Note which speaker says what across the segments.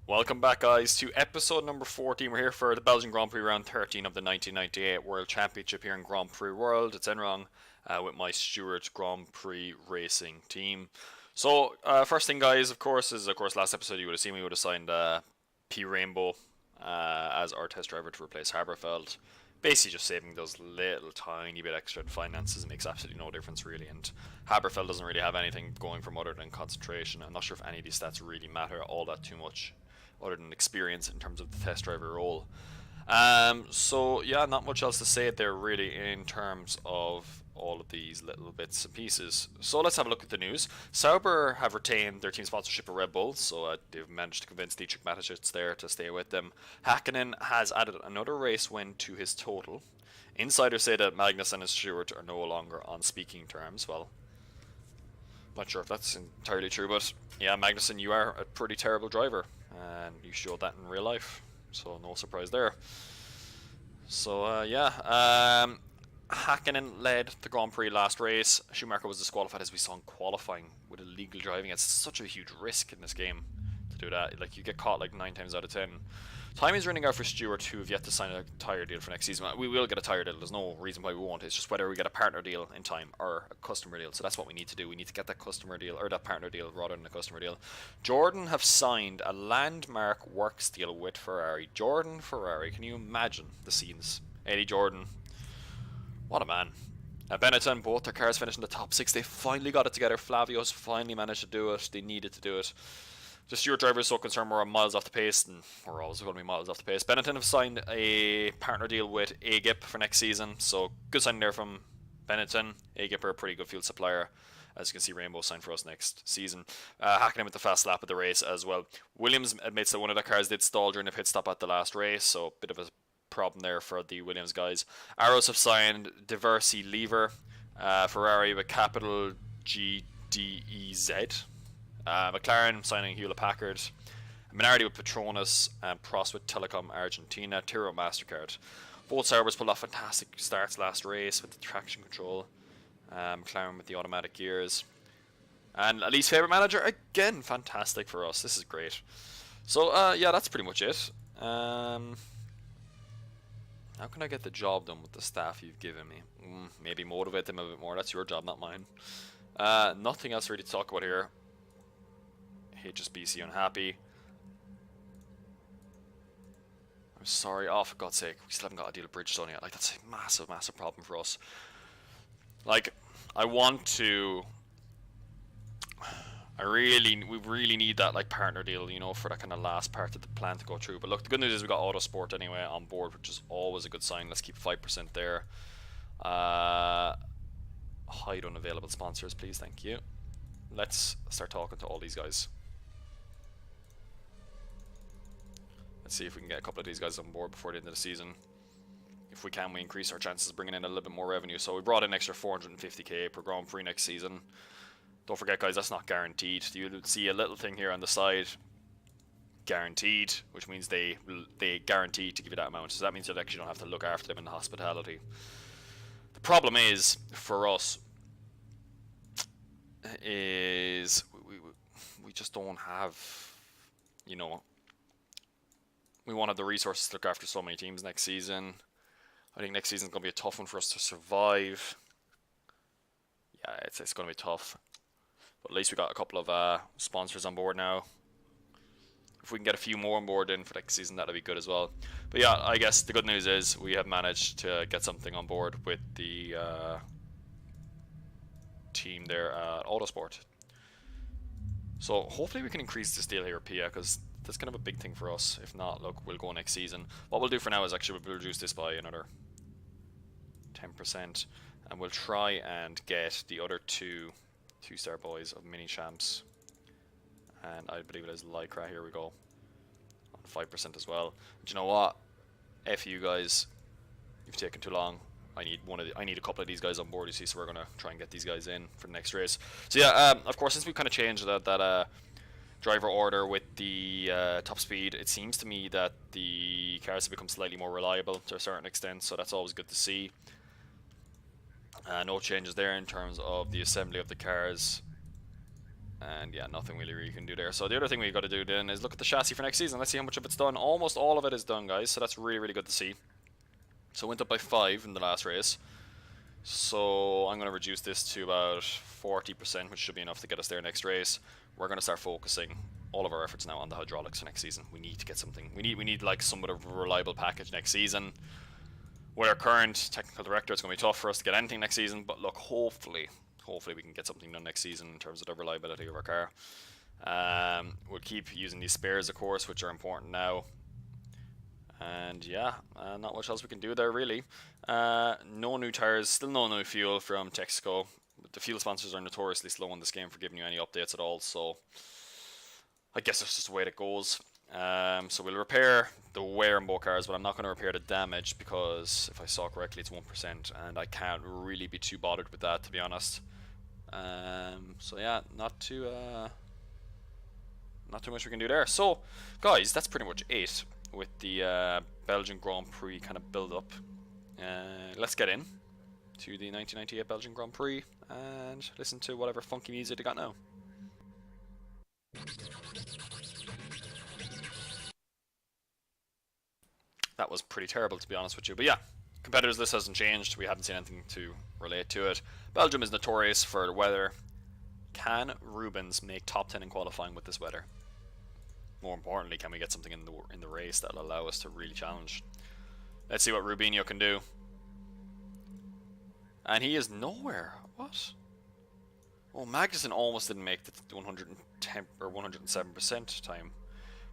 Speaker 1: Welcome back, guys, to episode number 14. We're here for the Belgian Grand Prix round 13 of the 1998 World Championship here in Grand Prix World. It's Enrong with my Stewart Grand Prix racing team. So, first thing, guys, of course, last episode you would have seen we would have signed P Rainbow as our test driver to replace Haberfeld. Basically, just saving those little tiny bit extra in finances. It makes absolutely no difference, really. And Haberfeld doesn't really have anything going from other than concentration. I'm not sure if any of these stats really matter all that too much, other than experience in terms of the test driver role. So yeah, not much else to say there really in terms of all of these little bits and pieces. So let's have a look at the news. Sauber have retained their team sponsorship of Red Bull, so they've managed to convince Dietrich Mateschitz there to stay with them. Hakkinen has added another race win to his total. Insiders say that Magnussen and Stewart are no longer on speaking terms. Well, not sure if that's entirely true, but yeah, Magnussen, you are a pretty terrible driver, and you showed that in real life, so no surprise there. So Hakkinen led the Grand Prix last race. Schumacher was disqualified, as we saw in qualifying, with illegal driving. It's such a huge risk in this game to do that. Like, you get caught like 9 times out of 10. Time is running out for Stewart, who have yet to sign a tyre deal for next season. We will get a tyre deal. There's no reason why we won't. It's just whether we get a partner deal in time or a customer deal. So that's what we need to do. We need to get that customer deal, or that partner deal rather than a customer deal. Jordan have signed a landmark works deal with Ferrari. Jordan Ferrari. Can you imagine the scenes? Eddie Jordan. What a man. Benetton, both their cars finished in the top 6. They finally got it together. Flavio's finally managed to do it. They needed to do it. The Stewart driver is so concerned we're miles off the pace, and we're always going to be miles off the pace. Benetton have signed a partner deal with AGIP for next season, so good signing there from Benetton. AGIP are a pretty good fuel supplier. As you can see, Rainbow signed for us next season. Hakkinen with the fast lap of the race as well. Williams admits that one of their cars did stall during the pit stop at the last race, so a bit of a problem there for the Williams guys. Arrows have signed Diversi Lever, Ferrari with capital GDEZ. McLaren signing Hewlett Packard, Minardi with Petronas, and Prost with Telecom Argentina, Tiro MasterCard. Both Saubers pulled off fantastic starts last race with the traction control. McLaren with the automatic gears. And at least favourite manager, again, fantastic for us. This is great. So, yeah, that's pretty much it. How can I get the job done with the staff you've given me? Maybe motivate them a bit more. That's your job, not mine. Nothing else really to talk about here. HSBC unhappy. I'm sorry. Oh, for God's sake, we still haven't got a deal with Bridgestone yet. Like, that's a massive, massive problem for us. Like, we really need that like partner deal, you know, for that kind of last part of the plan to go through. But look, the good news is we got Autosport anyway on board, which is always a good sign. Let's keep 5% there. Hide unavailable sponsors, please. Thank you. Let's start talking to all these guys. Let's see if we can get a couple of these guys on board before the end of the season. If we can, we increase our chances of bringing in a little bit more revenue. So we brought in an extra 450k per Grand Prix next season. Don't forget, guys, that's not guaranteed. You'll see a little thing here on the side, guaranteed, which means they guarantee to give you that amount. So that means you actually don't have to look after them in the hospitality. The problem is, for us, is we just don't have, you know, we won't have the resources to look after so many teams next season. I think next season's going to be a tough one for us to survive. Yeah, it's going to be tough. But at least we got a couple of sponsors on board now. If we can get a few more on board in for next season, that'll be good as well. But yeah, I guess the good news is we have managed to get something on board with the team there at Autosport. So hopefully we can increase this deal here, Pia, because that's kind of a big thing for us. If not, look, we'll go next season. What we'll do for now is actually we'll reduce this by another 10%, and we'll try and get the other two-star boys of mini champs, and I believe it is Lycra. Here we go, on 5% as well. But you know what? F you guys, you've taken too long. I need a couple of these guys on board, you see, so we're gonna try and get these guys in for the next race. So yeah, of course, since we've kind of changed that driver order with the top speed, it seems to me that the cars have become slightly more reliable to a certain extent, so that's always good to see. No changes there in terms of the assembly of the cars. And yeah, nothing really can do there. So the other thing we've got to do then is look at the chassis for next season. Let's see how much of it's done. Almost all of it is done, guys. So that's really good to see. So it went up by 5 in the last race. So I'm going to reduce this to about 40%, which should be enough to get us there next race. We're going to start focusing all of our efforts now on the hydraulics for next season. We need to get something. We need like somewhat of a reliable package next season. With our current technical director, it's going to be tough for us to get anything next season. But look, hopefully we can get something done next season in terms of the reliability of our car. We'll keep using these spares, of course, which are important now. And yeah, not much else we can do there really. No new tires, still no new fuel from Texaco. The fuel sponsors are notoriously slow in this game for giving you any updates at all, so I guess it's just the way it goes. So we'll repair the wear in both cars, but I'm not going to repair the damage because if I saw correctly it's 1% and I can't really be too bothered with that, to be honest. So yeah, not too much we can do there. So guys, that's pretty much it with the Belgian Grand Prix kind of build up. Let's get in to the 1998 Belgian Grand Prix and listen to whatever funky music they got now. That was pretty terrible, to be honest with you, but yeah, competitors list hasn't changed. We haven't seen anything to relate to it. Belgium is notorious for the weather. Can Rubens make top 10 in qualifying with this weather? More importantly, can we get something in the race that'll allow us to really challenge? Let's see what Rubinho can do. And he is nowhere. What? Oh, Magnussen almost didn't make the 110 or 107% time.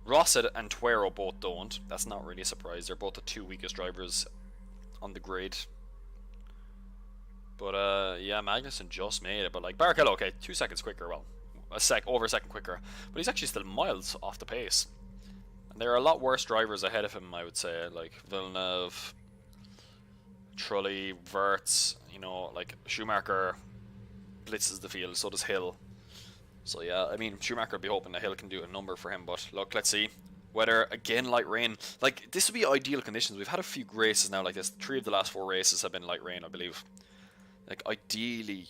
Speaker 1: Rosset and Tuero both don't. That's not really a surprise. They're both the 2 weakest drivers on the grid. But yeah, Magnussen just made it. But like Barrichello, okay, 2 seconds quicker. Well, over a second quicker. But he's actually still miles off the pace. And there are a lot worse drivers ahead of him, I would say, like Villeneuve, Trulli, Wirtz. You know, like Schumacher blitzes the field. So does Hill. So yeah, I mean, Schumacher would be hoping that Hill can do a number for him, but look, let's see. Weather, again, light rain. Like, this would be ideal conditions. We've had a few races now like this. 3 of the last 4 races have been light rain, I believe. Like, ideally,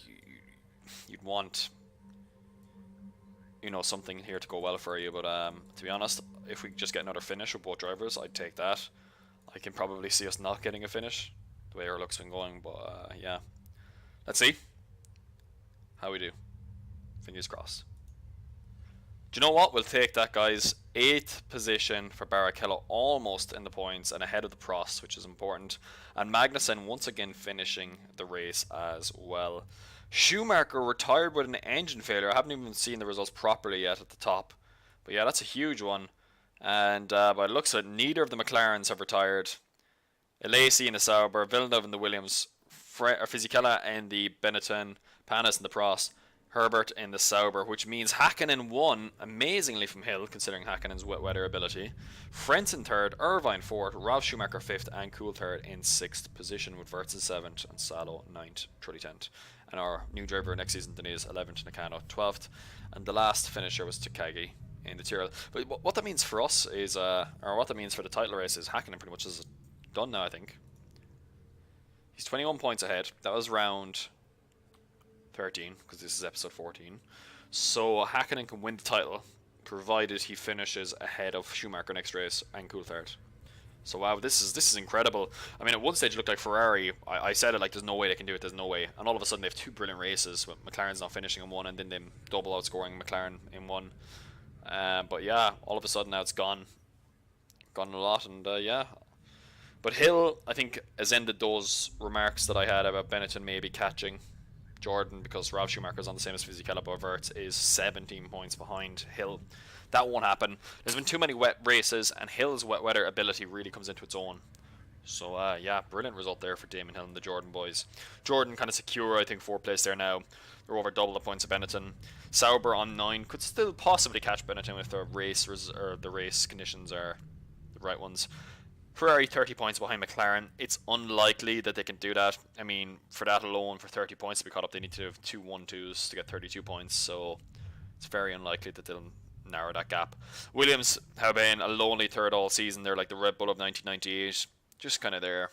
Speaker 1: you'd want, you know, something here to go well for you, but to be honest, if we just get another finish with both drivers, I'd take that. I can probably see us not getting a finish, the way our luck's been going, but yeah. Let's see how we do. Fingers crossed. Do you know what? We'll take that, guys. 8th position for Barrichello, almost in the points and ahead of the Prost, which is important. And Magnussen once again finishing the race as well. Schumacher retired with an engine failure. I haven't even seen the results properly yet at the top. But yeah, that's a huge one. And by the looks of it, neither of the McLarens have retired. Alesi in the Sauber, Villeneuve in the Williams, Fisichella in the Benetton, Panis in the Prost, Herbert in the Sauber, which means Hakkinen won, amazingly from Hill, considering Hakkinen's wet weather ability. Frentzen third, Irvine fourth, Ralf Schumacher fifth, and Coulthard in 6th position, with Wirtz in 7th, and Salo 9th, Trulli 10th. And our new driver next season, Denise, 11th, Nakano 12th, and the last finisher was Takagi in the Tyrrell. But what that means for us is, or what that means for the title race is Hakkinen pretty much is done now, I think. He's 21 points ahead. That was round 13, because this is episode 14. So Hakkinen can win the title, provided he finishes ahead of Schumacher next race and Coulthard. So wow, this is incredible. I mean, at one stage it looked like Ferrari. I said it like there's no way they can do it. There's no way. And all of a sudden they have 2 brilliant races. With McLaren's not finishing in one, and then them double outscoring McLaren in one. But yeah, all of a sudden now it's gone a lot, and yeah. But Hill, I think, has ended those remarks that I had about Benetton maybe catching Jordan, because Ralf Schumacher's on the same as Fisichella, but Wirtz is 17 points behind Hill. That won't happen. There's been too many wet races, and Hill's wet weather ability really comes into its own. So yeah, brilliant result there for Damon Hill and the Jordan boys. Jordan kind of secure, I think, 4th place there now. They're over double the points of Benetton. Sauber on 9 could still possibly catch Benetton if the race conditions are the right ones. Ferrari 30 points behind McLaren. It's unlikely that they can do that. I mean, for that alone, for 30 points to be caught up, they need to have 2 1-2s to get 32 points. So it's very unlikely that they'll narrow that gap. Williams have been a lonely 3rd all season. They're like the Red Bull of 1998. Just kind of there,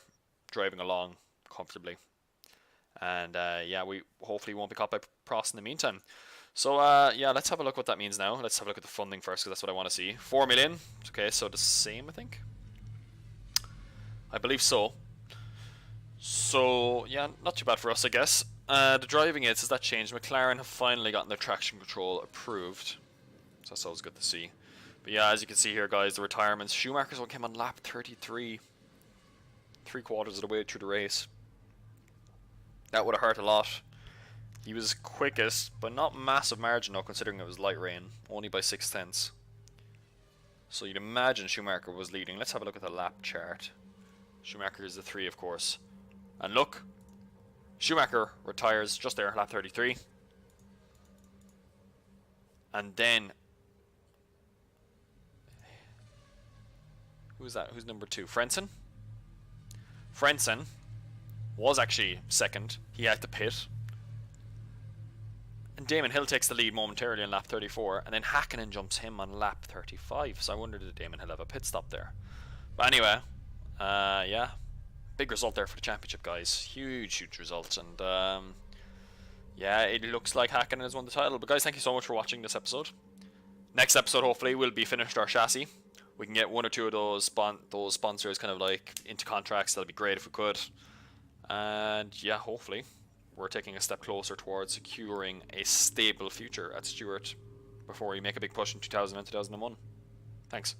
Speaker 1: driving along comfortably. And yeah, we hopefully won't be caught by Prost in the meantime. So yeah, let's have a look what that means now. Let's have a look at the funding first, because that's what I want to see. 4 million. Okay, so the same, I think. I believe so. So yeah, not too bad for us, I guess. The driving aids, has that changed? McLaren have finally gotten their traction control approved. So that's always good to see. But yeah, as you can see here, guys, the retirements. Schumacher's one came on lap 33. 3/4 of the way through the race. That would have hurt a lot. He was quickest, but not massive margin though, considering it was light rain. Only by 6/10. So you'd imagine Schumacher was leading. Let's have a look at the lap chart. Schumacher is the 3, of course. And look, Schumacher retires just there, lap 33. And then, who's that? Who's number 2? Frentzen? Frentzen was actually second. He had to pit. And Damon Hill takes the lead momentarily on lap 34. And then Hakkinen jumps him on lap 35. So I wonder, did Damon Hill have a pit stop there? But anyway, yeah. Big result there for the championship, guys. Huge result. And yeah, it looks like Hakkinen has won the title. But guys, thank you so much for watching this episode. Next episode, hopefully, we'll be finished our chassis. We can get 1 or 2 of those sponsors kind of like into contracts. That'd be great if we could. And yeah, hopefully, we're taking a step closer towards securing a stable future at Stewart before we make a big push in 2000 and 2001. Thanks.